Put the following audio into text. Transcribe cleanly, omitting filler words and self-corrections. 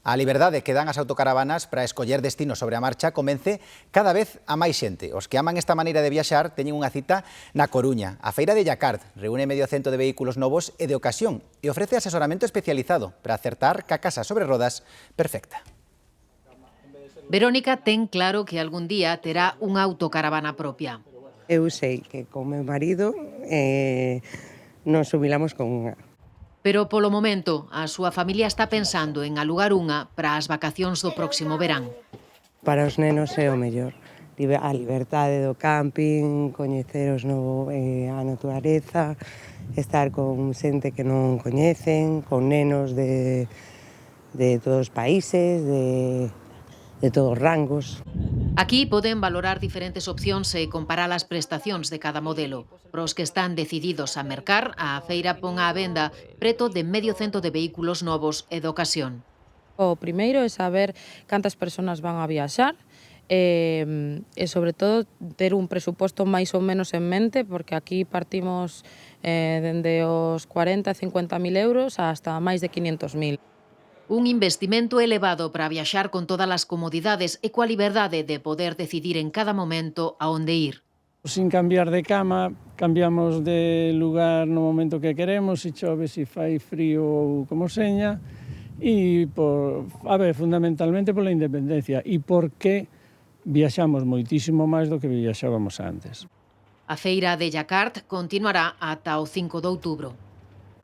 A liberdade que dan as autocaravanas para escoller destino sobre a marcha convence cada vez a máis xente. Os que aman esta maneira de viaxar teñen unha cita na Coruña. A feira de Jacart reúne medio cento de vehículos novos e de ocasión e ofrece asesoramento especializado para acertar ca casa sobre rodas perfecta. Verónica ten claro que algún día terá unha autocaravana propia. Eu sei que con meu marido nos jubilamos con unha. Pero polo momento a súa familia está pensando en alugar unha para as vacacións do próximo verán. Para os nenos é o mellor. A liberdade do camping, coñecer a naturaleza, estar con xente que non coñecen, con nenos de todos os países, de todos os rangos. Aquí poden valorar diferentes opcións e comparar as prestacións de cada modelo. Para os que están decididos a mercar, a feira pon á venda preto de medio cento de vehículos novos e de ocasión. O primeiro é saber cantas persoas van a viaxar e sobre todo ter un presuposto máis ou menos en mente, porque aquí partimos dende os 40 e 50.000 euros hasta máis de 500.000. Un investimento elevado para viaxar con todas as comodidades e coa liberdade de poder decidir en cada momento a onde ir. Sin cambiar de cama, cambiamos de lugar no momento que queremos, se chove, se fai frío ou como seña, e fundamentalmente pola independencia e porque viaxamos moitísimo máis do que viaxábamos antes. A feira de Jacart continuará ata o 5 de outubro.